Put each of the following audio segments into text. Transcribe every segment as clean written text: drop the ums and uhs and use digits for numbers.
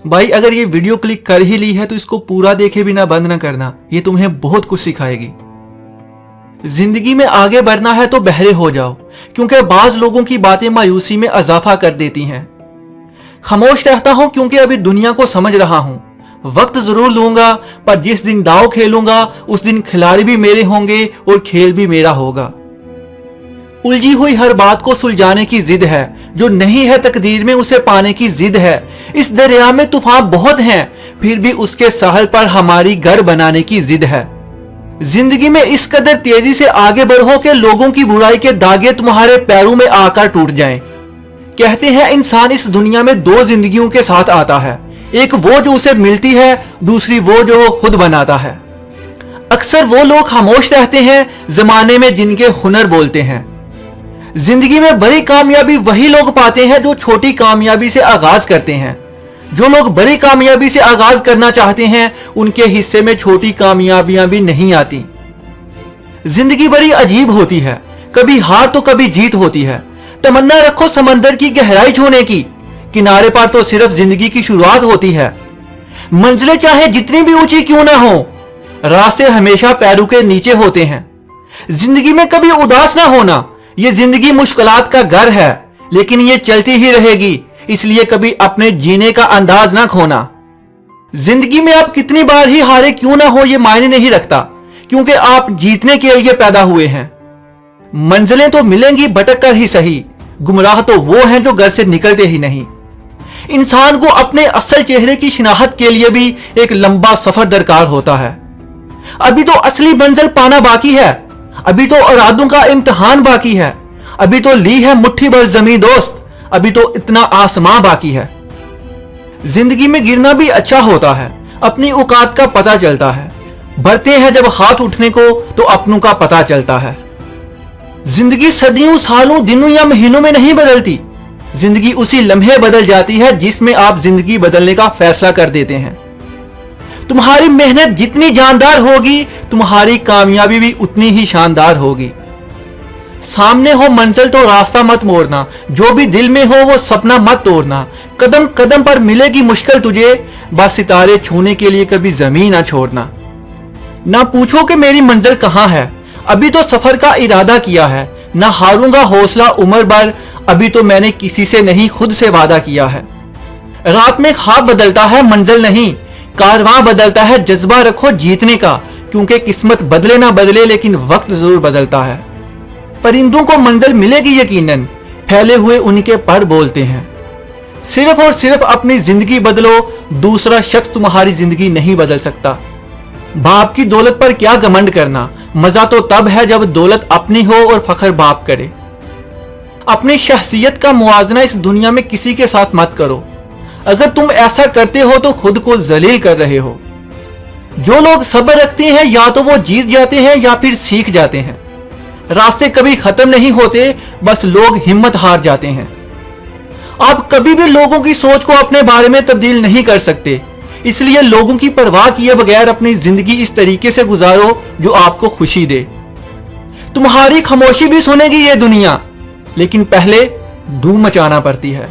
भाई अगर ये वीडियो क्लिक कर ही ली है तो इसको पूरा देखे बिना बंद ना करना, ये तुम्हें बहुत कुछ सिखाएगी। जिंदगी में आगे बढ़ना है तो बहरे हो जाओ, क्योंकि बाज लोगों की बातें मायूसी में इजाफा कर देती हैं। खामोश रहता हूं क्योंकि अभी दुनिया को समझ रहा हूं। वक्त जरूर लूंगा, पर जिस दिन दाव खेलूंगा उस दिन खिलाड़ी भी मेरे होंगे और खेल भी मेरा होगा। उलझी हुई हर बात को सुलझाने की जिद है, जो नहीं है तकदीर में उसे पाने की जिद है। इस दरिया में तूफान बहुत हैं, फिर भी उसके साहल पर हमारी घर बनाने की जिद है। जिंदगी में इस कदर तेजी से आगे बढ़ो कि लोगों की बुराई के दागे तुम्हारे पैरों में आकर टूट जाएं। कहते हैं इंसान इस दुनिया में दो जिंदगियों के साथ आता है, एक वो जो उसे मिलती है, दूसरी वो जो वो खुद बनाता है। अक्सर वो लोग खामोश रहते हैं जमाने में जिनके हुनर बोलते हैं। जिंदगी में बड़ी कामयाबी वही लोग पाते हैं जो छोटी कामयाबी से आगाज करते हैं। जो लोग बड़ी कामयाबी से आगाज करना चाहते हैं उनके हिस्से में छोटी कामयाबियां भी नहीं आती। जिंदगी बड़ी अजीब होती है, कभी हार तो कभी जीत होती है। तमन्ना रखो समंदर की गहराई छूने की, किनारे पर तो सिर्फ जिंदगी की शुरुआत होती है। मंजिलें चाहे जितनी भी ऊंची क्यों ना हो, रास्ते हमेशा पैरों के नीचे होते हैं। जिंदगी में कभी उदास ना होना, ये जिंदगी मुश्किलात का घर है, लेकिन ये चलती ही रहेगी, इसलिए कभी अपने जीने का अंदाज ना खोना। जिंदगी में आप कितनी बार ही हारे क्यों ना हो ये मायने नहीं रखता, क्योंकि आप जीतने के लिए पैदा हुए हैं। मंजिलें तो मिलेंगी भटक कर ही सही, गुमराह तो वो हैं जो घर से निकलते ही नहीं। इंसान को अपने असल चेहरे की शिनाख्त के लिए भी एक लंबा सफर दरकार होता है। अभी तो असली मंजिल पाना बाकी है, अभी तो इरादों का इम्तिहान बाकी है, अभी तो ली है मुट्ठी भर जमीन दोस्त, अभी तो इतना आसमां बाकी है। जिंदगी में गिरना भी अच्छा होता है, अपनी औकात का पता चलता है। बढ़ते हैं जब हाथ उठने को तो अपनों का पता चलता है। जिंदगी सदियों सालों दिनों या महीनों में नहीं बदलती, जिंदगी उसी लम्हे बदल जाती है जिसमें आप जिंदगी बदलने का फैसला कर देते हैं। तुम्हारी मेहनत जितनी जानदार होगी तुम्हारी कामयाबी भी उतनी ही शानदार होगी। सामने हो मंजिल तो रास्ता मत मोड़ना, जो भी दिल में हो वो सपना मत तोड़ना। कदम कदम पर मिलेगी मुश्किल तुझे, बस सितारे छूने के लिए कभी जमीन ना छोड़ना। ना पूछो कि मेरी मंजिल कहां है, अभी तो सफर का इरादा किया है। ना हारूंगा हौसला उम्र भर, अभी तो मैंने किसी से नहीं खुद से वादा किया है। रात में ख्वाब बदलता है मंजिल नहीं, कारवां बदलता है जज्बा रखो जीतने का, क्योंकि किस्मत बदले ना बदले लेकिन वक्त जरूर बदलता है। परिंदों को मंजिल मिलेगी यकीनन, फैले हुए उनके पर बोलते हैं। सिर्फ और सिर्फ अपनी जिंदगी बदलो, दूसरा शख्स तुम्हारी जिंदगी नहीं बदल सकता। बाप की दौलत पर क्या घमंड करना, मजा तो तब है जब दौलत अपनी हो और फख्र बाप करे। अपनी शख्सियत का मुआवजा इस दुनिया में किसी के साथ मत करो, अगर तुम ऐसा करते हो तो खुद को जलील कर रहे हो। जो लोग सब्र रखते हैं या तो वो जीत जाते हैं या फिर सीख जाते हैं। रास्ते कभी खत्म नहीं होते, बस लोग हिम्मत हार जाते हैं। आप कभी भी लोगों की सोच को अपने बारे में तब्दील नहीं कर सकते, इसलिए लोगों की परवाह किए बगैर अपनी जिंदगी इस तरीके से गुजारो जो आपको खुशी दे। तुम्हारी खामोशी भी सुनेगी ये दुनिया, लेकिन पहले धूम मचाना पड़ती है।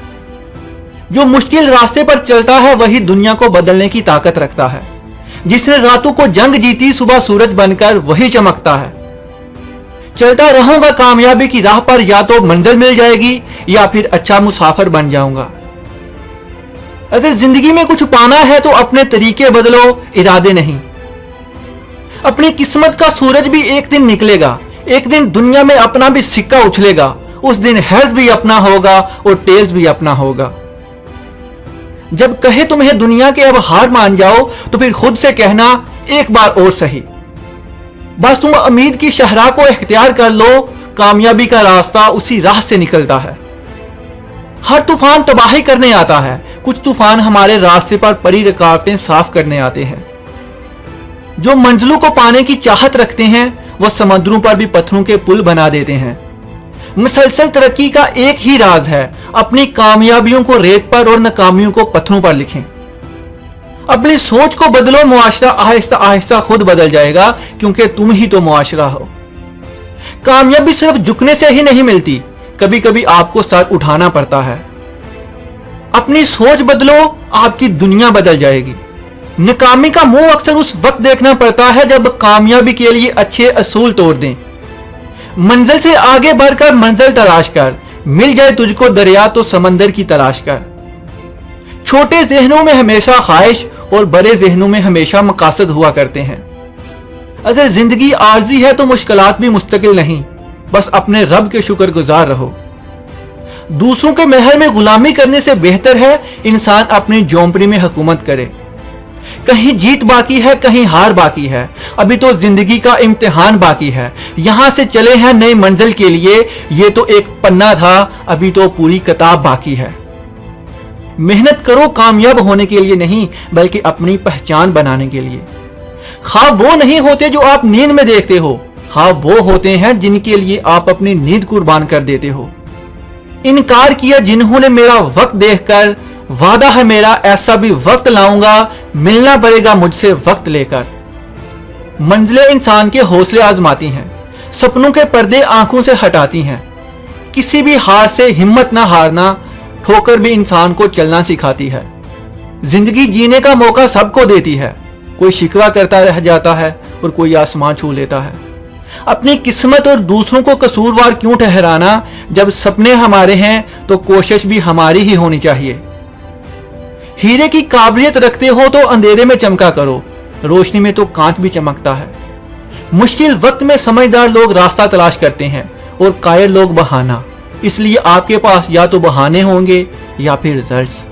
जो मुश्किल रास्ते पर चलता है वही दुनिया को बदलने की ताकत रखता है। जिसने रातों को जंग जीती सुबह सूरज बनकर वही चमकता है। चलता रहूंगा कामयाबी की राह पर, या तो मंजिल मिल जाएगी या फिर अच्छा मुसाफिर बन जाऊंगा। अगर जिंदगी में कुछ पाना है तो अपने तरीके बदलो, इरादे नहीं। अपनी किस्मत का सूरज भी एक दिन निकलेगा, एक दिन दुनिया में अपना भी सिक्का उछलेगा। उस दिन हेल्थ भी अपना होगा और टेल्स भी अपना होगा। जब कहे तुम्हें दुनिया के अब हार मान जाओ तो फिर खुद से कहना एक बार और सही। बस तुम उम्मीद की शहरा को इख्तियार कर लो, कामयाबी का रास्ता उसी राह से निकलता है। हर तूफान तबाही करने आता है, कुछ तूफान हमारे रास्ते पर पड़ी रुकावटें साफ करने आते हैं। जो मंजिलों को पाने की चाहत रखते हैं वो समंदरों पर भी पत्थरों के पुल बना देते हैं। मुसलसल तरक्की का एक ही राज है, अपनी कामयाबियों को रेत पर और नाकामियों को पत्थरों पर लिखें। अपनी सोच को बदलो, मुआशरा आहिस्ता आहिस्ता खुद बदल जाएगा, क्योंकि तुम ही तो मुआशरा हो। कामयाबी सिर्फ झुकने से ही नहीं मिलती, कभी कभी आपको सर उठाना पड़ता है। अपनी सोच बदलो, आपकी दुनिया बदल जाएगी। नाकामी का मुंह अक्सर उस वक्त देखना पड़ता है जब कामयाबी के लिए अच्छे असूल तोड़ दें। मंजिल से आगे बढ़कर मंजिल तलाश कर, मिल जाए तुझको दरिया तो समंदर की तलाश कर। छोटे जहनों में हमेशा ख्वाहिश और बड़े जहनों में हमेशा मकासद हुआ करते हैं। अगर जिंदगी आर्जी है तो मुश्किलात भी मुस्तकिल नहीं, बस अपने रब के शुक्रगुजार रहो। दूसरों के महल में गुलामी करने से बेहतर है इंसान अपनी झोंपड़ी में हुकूमत करे। कहीं जीत बाकी है, कहीं हार बाकी है, अभी तो जिंदगी का इम्तिहान बाकी है। यहां से चले हैं नई मंजिल के लिए, ये तो एक पन्ना था, अभी तो पूरी किताब बाकी है। मेहनत करो कामयाब होने के लिए नहीं, बल्कि अपनी पहचान बनाने के लिए। ख्वाब वो नहीं होते जो आप नींद में देखते हो, ख्वाब वो होते हैं जिनके लिए आप अपनी नींद कुर्बान कर देते हो। इनकार किया जिन्होंने मेरा वक्त देखकर, वादा है मेरा ऐसा भी वक्त लाऊंगा, मिलना पड़ेगा मुझसे वक्त लेकर। मंजिलें इंसान के हौसले आजमाती हैं, सपनों के पर्दे आंखों से हटाती हैं। किसी भी हार से हिम्मत ना हारना, ठोकर भी इंसान को चलना सिखाती है। जिंदगी जीने का मौका सबको देती है, कोई शिकवा करता रह जाता है और कोई आसमान छू लेता है। अपनी किस्मत और दूसरों को कसूरवार क्यों ठहराना, जब सपने हमारे हैं तो कोशिश भी हमारी ही होनी चाहिए। हीरे की काबिलियत रखते हो तो अंधेरे में चमका करो, रोशनी में तो कांच भी चमकता है। मुश्किल वक्त में समझदार लोग रास्ता तलाश करते हैं और कायर लोग बहाना। इसलिए आपके पास या तो बहाने होंगे या फिर जर्स।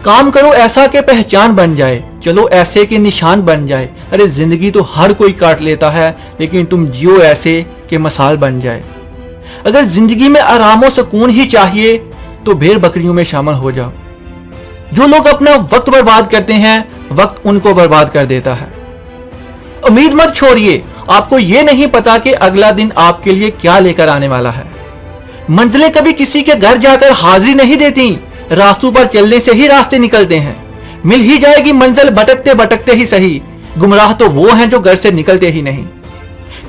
काम करो ऐसा कि पहचान बन जाए, चलो ऐसे के निशान बन जाए। अरे जिंदगी तो हर कोई काट लेता है, लेकिन तुम जियो ऐसे कि मिसाल बन जाए। अगर जिंदगी में आराम और सुकून ही चाहिए तो भेड़ बकरियों में शामिल हो जाओ। जो लोग अपना वक्त बर्बाद करते हैं, वक्त उनको बर्बाद कर देता है। उम्मीद मत छोड़िए, आपको यह नहीं पता कि अगला दिन आपके लिए क्या लेकर आने वाला है। मंजिलें कभी किसी के घर जाकर हाजिरी नहीं देती, रास्तों पर चलने से ही रास्ते निकलते हैं। मिल ही जाएगी मंजिल भटकते भटकते ही सही, गुमराह तो वो हैं जो घर से निकलते ही नहीं।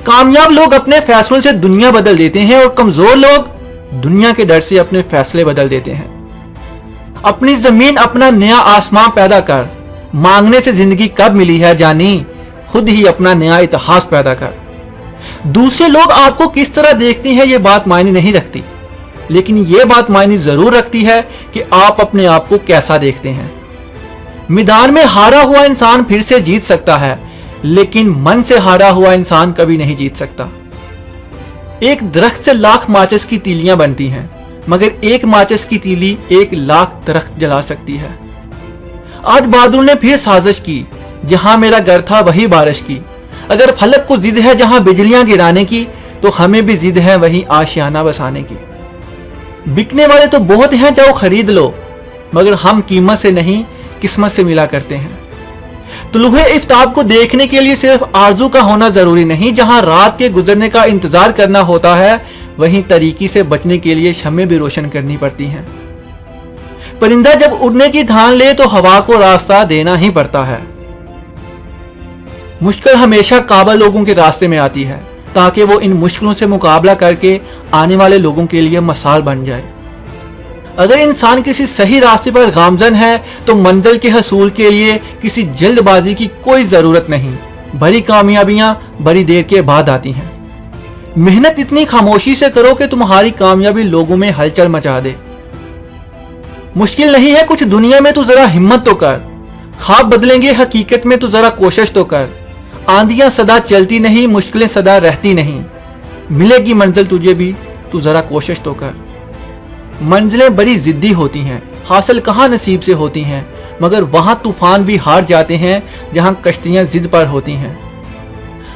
कामयाब लोग अपने फैसलों से दुनिया बदल देते हैं और कमजोर लोग दुनिया के डर से अपने फैसले बदल देते हैं। अपनी जमीन अपना नया आसमां पैदा कर, मांगने से जिंदगी कब मिली है जानी, खुद ही अपना नया इतिहास पैदा कर। दूसरे लोग आपको किस तरह देखते हैं ये बात मायने नहीं रखती, लेकिन ये बात मायने जरूर रखती है कि आप अपने आप को कैसा देखते हैं। मैदान में हारा हुआ इंसान फिर से जीत सकता है, लेकिन मन से हारा हुआ इंसान कभी नहीं जीत सकता। एक दरख्त से लाख माचिस की तीलियां बनती हैं, मगर एक माचिस की तीली 1,00,000 दरख्त जला सकती है। आज बादल ने फिर साजिश की, जहां मेरा घर था वही बारिश की। अगर फलक को जिद है जहां बिजलियां गिराने की, तो हमें भी जिद है वहीं आशियाना बसाने की। बिकने वाले तो बहुत हैं, चाहो खरीद लो, मगर हम कीमत से नहीं किस्मत से मिला करते हैं। तुलुए इफ्ताब को देखने के लिए सिर्फ आरजू का होना जरूरी नहीं, जहां रात के गुजरने का इंतजार करना होता है, वहीं तरीकी से बचने के लिए शम्में भी रोशन करनी पड़ती हैं। परिंदा जब उड़ने की ठान ले तो हवा को रास्ता देना ही पड़ता है। मुश्किल हमेशा काबिल लोगों के रास्ते में आती है, ताकि वो इन मुश्किलों से मुकाबला करके आने वाले लोगों के लिए मिसाल बन जाए। अगर इंसान किसी सही रास्ते पर गामजन है तो मंजिल के हसूल के लिए किसी जल्दबाजी की कोई जरूरत नहीं। बड़ी कामयाबियां बड़ी देर के बाद आती हैं। मेहनत इतनी खामोशी से करो कि तुम्हारी कामयाबी लोगों में हलचल मचा दे। मुश्किल नहीं है कुछ दुनिया में, तो जरा हिम्मत तो कर। ख्वाब बदलेंगे हकीकत में, तो जरा कोशिश तो कर। आंधियां सदा चलती नहीं, मुश्किलें सदा रहती नहीं। मिलेगी मंजिल तुझे भी, तू जरा कोशिश तो कर। मंजिलें बड़ी जिद्दी होती हैं, हासिल कहाँ नसीब से होती हैं, मगर वहां तूफान भी हार जाते हैं जहां कश्तियां जिद पर होती हैं।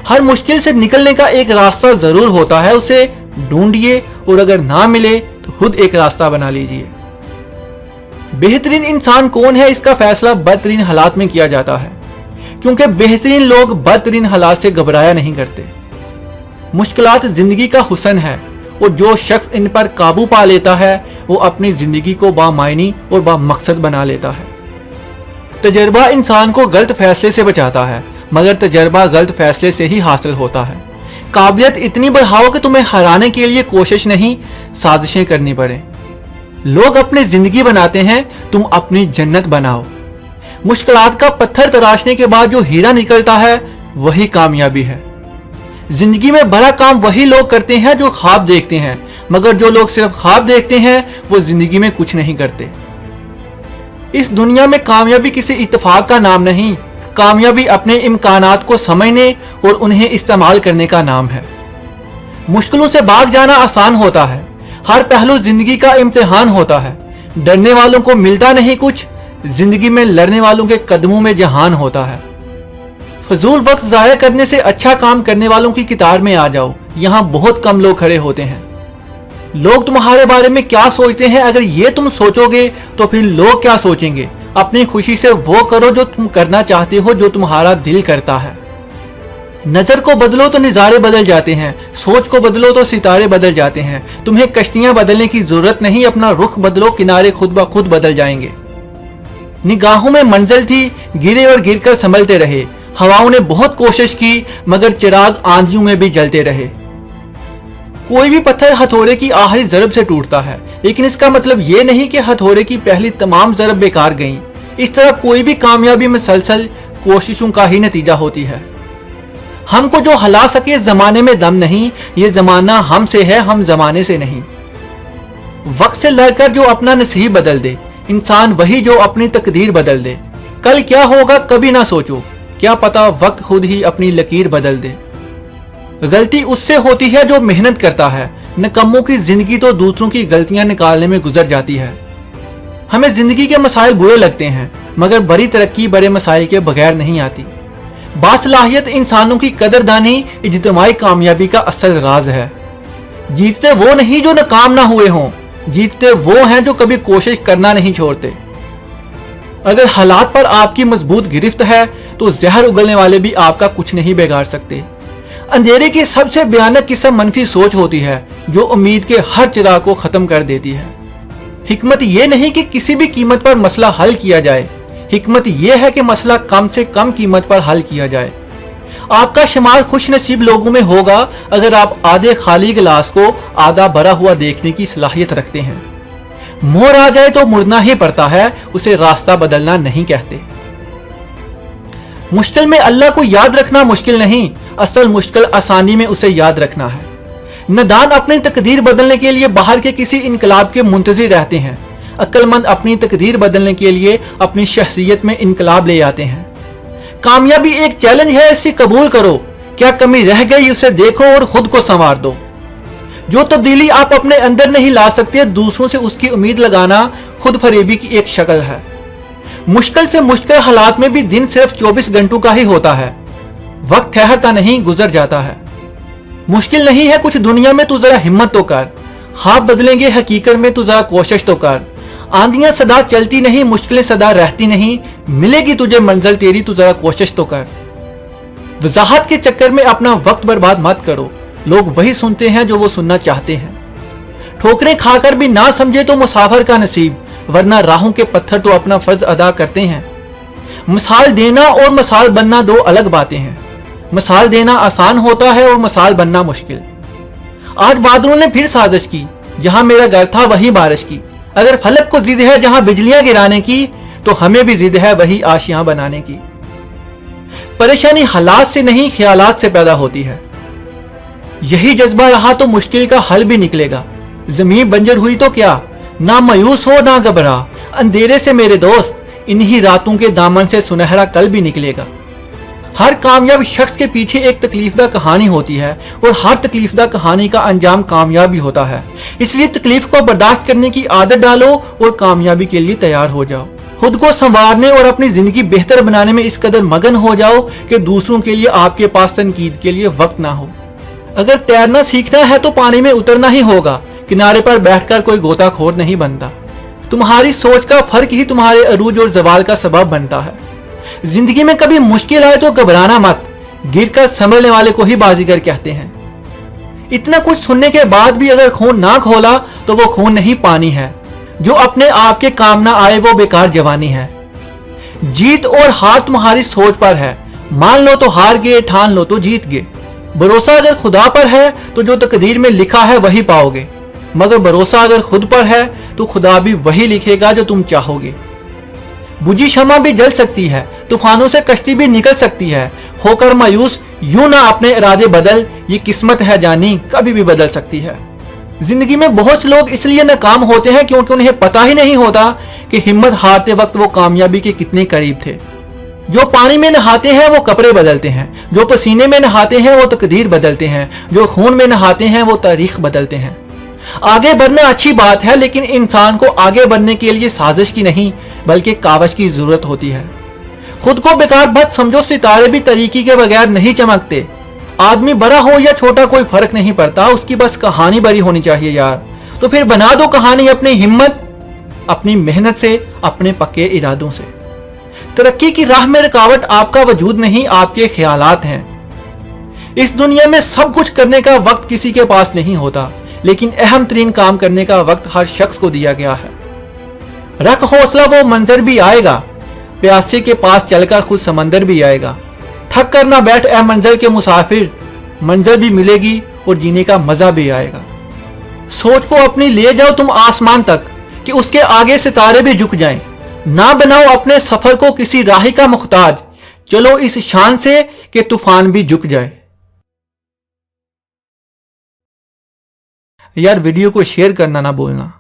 हर मुश्किल से निकलने का एक रास्ता जरूर होता है, उसे ढूंढिए और अगर ना मिले तो खुद एक रास्ता बना लीजिए। बेहतरीन इंसान कौन है, इसका फैसला बदतरीन हालात में किया जाता है, क्योंकि बेहतरीन लोग बदतरीन हालात से घबराया नहीं करते। मुश्किलात जिंदगी का हुस्न है और जो शख्स इन पर काबू पा लेता है वो अपनी जिंदगी को बामायनी और बामकसद बना लेता है। तजर्बा इंसान को गलत फैसले से बचाता है, मगर तजर्बा गलत फैसले से ही हासिल होता है। काबिलियत इतनी बढ़ाओ कि तुम्हें हराने के लिए कोशिश नहीं साजिशें करनी पड़े। लोग अपनी जिंदगी बनाते हैं, तुम अपनी जन्नत बनाओ। मुश्किलात का पत्थर तराशने के बाद जो हीरा निकलता है वही कामयाबी है। जिंदगी में बड़ा काम वही लोग करते हैं जो ख्वाब देखते हैं, मगर जो लोग सिर्फ ख्वाब देखते हैं वो जिंदगी में कुछ नहीं करते। इस दुनिया में कामयाबी किसी इत्तेफाक का नाम नहीं, कामयाबी अपने इम्कानात को समझने और उन्हें इस्तेमाल करने का नाम है। मुश्किलों से भाग जाना आसान होता है, हर पहलू जिंदगी का इम्तिहान होता है। डरने वालों को मिलता नहीं कुछ, जिंदगी में लड़ने वालों के कदमों में जहान होता है। फजूल वक्त जाया करने से अच्छा काम करने वालों की कतार में आ जाओ, यहाँ बहुत कम लोग खड़े होते हैं। लोग तुम्हारे बारे में क्या सोचते हैं, अगर ये तुम सोचोगे तो फिर लोग क्या सोचेंगे। अपनी खुशी से वो करो जो तुम करना चाहते हो, जो तुम्हारा दिल करता है। नजर को बदलो तो नजारे बदल जाते हैं, सोच को बदलो तो सितारे बदल जाते हैं। तुम्हें कश्तियां बदलने की जरूरत नहीं, अपना रुख बदलो, किनारे खुद ब खुद बदल जाएंगे। निगाहों में मंजिल थी, गिरे और गिरकर संभलते रहे। हवाओं ने बहुत कोशिश की, मगर चिराग आंधियों में भी जलते रहे। कोई भी पत्थर हथौड़े की आखिरी जरब से टूटता है, लेकिन इसका मतलब ये नहीं कि हथौड़े की पहली तमाम जरब बेकार गईं। इस तरह कोई भी कामयाबी मुसलसल कोशिशों का ही नतीजा होती है। हमको जो हला सके जमाने में दम नहीं, ये जमाना हमसे है, हम जमाने से नहीं। वक्त से लड़कर जो अपना नसीब बदल दे, इंसान वही जो अपनी तकदीर बदल दे। कल क्या होगा कभी ना सोचो, क्या पता वक्त खुद ही अपनी लकीर बदल दे। गलती उससे होती है जो मेहनत करता है, निकम्मों की जिंदगी तो दूसरों की गलतियां निकालने में गुजर जाती है। हमें जिंदगी के मसाइल बुरे लगते हैं, मगर बड़ी तरक्की बड़े मसाइल के बगैर नहीं आती। बासलाहियत इंसानों की कदरदानी इज्तिमाई कामयाबी का असल राज है। जीतते वो नहीं जो नाकाम ना हुए हों, जीतते वो हैं जो कभी कोशिश करना नहीं छोड़ते। अगर हालात पर आपकी मजबूत गिरफ्त है तो जहर उगलने वाले भी आपका कुछ नहीं बिगाड़ सकते। अंधेरे की सबसे भयानक किस्म मनफी सोच होती है, जो उम्मीद के हर चिराग को खत्म कर देती है। हिकमत यह नहीं कि किसी भी कीमत पर मसला हल किया जाए, हिकमत यह है कि मसला कम से कम कीमत पर हल किया जाए। आपका शुमार खुश नसीब लोगों में होगा अगर आप आधे खाली गिलास को आधा भरा हुआ देखने की सलाहियत रखते हैं। मोड़ आ जाए तो मुड़ना ही पड़ता है, उसे रास्ता बदलना नहीं कहते। मुश्किल में अल्लाह को याद रखना मुश्किल नहीं, असल मुश्किल आसानी में उसे याद रखना है। नादान अपनी तकदीर बदलने के लिए बाहर के किसी इनकलाब के मुंतजिर रहते हैं, अक्लमंद अपनी तकदीर बदलने के लिए अपनी शख्सियत में इनकलाब ले आते हैं। कामयाबी एक चैलेंज है, इसे कबूल करो। क्या कमी रह गई उसे देखो और खुद को संवार दो। जो तब्दीली आप अपने अंदर नहीं ला सकते, दूसरों से उसकी उम्मीद लगाना खुद फरेबी की एक शक्ल है। मुश्किल से मुश्किल हालात में भी दिन सिर्फ 24 घंटों का ही होता है। वक्त ठहरता नहीं, गुजर जाता है। मुश्किल नहीं है कुछ दुनिया में, तो जरा हिम्मत तो कर। ख्वाब बदलेंगे हकीकत में, तो जरा कोशिश तो कर। आंधियां सदा चलती नहीं, मुश्किलें सदा रहती नहीं, मिलेगी तुझे मंजिल तेरी, तो जरा कोशिश तो कर। वजाहत के चक्कर में अपना वक्त बर्बाद मत करो, लोग वही सुनते हैं जो वो सुनना चाहते हैं। ठोकरें खाकर भी ना समझे तो मुसाफिर का नसीब, वरना राहों के पत्थर तो अपना फर्ज अदा करते हैं। मिसाल देना और मिसाल बनना दो अलग बातें हैं। मिसाल देना आसान होता है और मिसाल बनना मुश्किल। आज बादलों ने फिर साजिश की, जहां मेरा घर था वहीं बारिश की। अगर फलक को जिद है जहां बिजलियां गिराने की, तो हमें भी जिद है वही आशियां बनाने की। परेशानी हालात से नहीं, ख्यालात से पैदा होती है। यही जज्बा रहा तो मुश्किल का हल भी निकलेगा। जमीन बंजर हुई तो क्या, ना मायूस हो ना घबरा, अंधेरे से मेरे दोस्त, इन्हीं रातों के दामन से सुनहरा कल भी निकलेगा। हर कामयाब शख्स के पीछे एक तकलीफदा कहानी होती है, और हर तकलीफदा कहानी का अंजाम कामयाबी होता है। इसलिए तकलीफ को बर्दाश्त करने की आदत डालो और कामयाबी के लिए तैयार हो जाओ। खुद को संवारने और अपनी जिंदगी बेहतर बनाने में इस कदर मगन हो जाओ कि दूसरों के लिए आपके पास तनकीद के लिए वक्त ना हो। अगर तैरना सीखना है तो पानी में उतरना ही होगा, किनारे पर बैठकर कोई गोताखोर नहीं बनता। तुम्हारी सोच का फर्क ही तुम्हारे अरूज और जवाल का सबब बनता है। जिंदगी में कभी मुश्किल आए तो घबराना मत, गिरकर संभलने वाले को ही बाजीगर कहते हैं। इतना कुछ सुनने के बाद भी अगर खून ना खोला तो वो खून नहीं पानी है। जो अपने आप के काम ना आए वो बेकार जवानी है। जीत और हार तुम्हारी सोच पर है। मान लो तो हार गए, ठान लो तो जीत गए। भरोसा अगर खुदा पर है तो जो तकदीर में लिखा है वही पाओगे। मगर भरोसा अगर खुद पर है तो खुदा भी वही लिखेगा जो तुम चाहोगे। बुझी शम्मा भी जल सकती है, तूफानों से कश्ती भी निकल सकती है। होकर मायूस यूं ना अपने इरादे बदल, ये किस्मत है जानी कभी भी बदल सकती है। जिंदगी में बहुत से लोग इसलिए नाकाम होते हैं क्योंकि उन्हें पता ही नहीं होता कि हिम्मत हारते वक्त वो कामयाबी के कितने करीब थे। जो पानी में नहाते हैं वो कपड़े बदलते हैं, जो पसीने में नहाते हैं वो तकदीर बदलते हैं, जो खून में नहाते हैं वो तारीख बदलते हैं। आगे बढ़ना अच्छी बात है, लेकिन इंसान को आगे बढ़ने के लिए साजिश की नहीं बल्कि कावश की जरूरत होती है। खुद को बेकार मत समझो, सितारे भी तरीके के बगैर नहीं चमकते। आदमी बड़ा हो या छोटा कोई फर्क नहीं पड़ता, उसकी बस कहानी बड़ी होनी चाहिए यार। तो फिर बना दो कहानी अपनी हिम्मत, अपनी मेहनत से, अपने पक्के इरादों से। तरक्की की राह में रुकावट आपका वजूद नहीं, आपके ख्यालात हैं। इस दुनिया में सब कुछ करने का वक्त किसी के पास नहीं होता, लेकिन अहम तरीन काम करने का वक्त हर शख्स को दिया गया है। रख हौसला, वो मंजर भी आएगा। प्यासे के पास चलकर खुद समंदर भी आएगा। थक कर ना बैठ ए मंजिल के मुसाफिर, मंजिल भी मिलेगी और जीने का मजा भी आएगा। सोच को अपनी ले जाओ तुम आसमान तक कि उसके आगे सितारे भी झुक जाएं। ना बनाओ अपने सफर को किसी राही का मुख्ताज, चलो इस शान से कि तूफान भी झुक जाए। यार वीडियो को शेयर करना ना भूलना।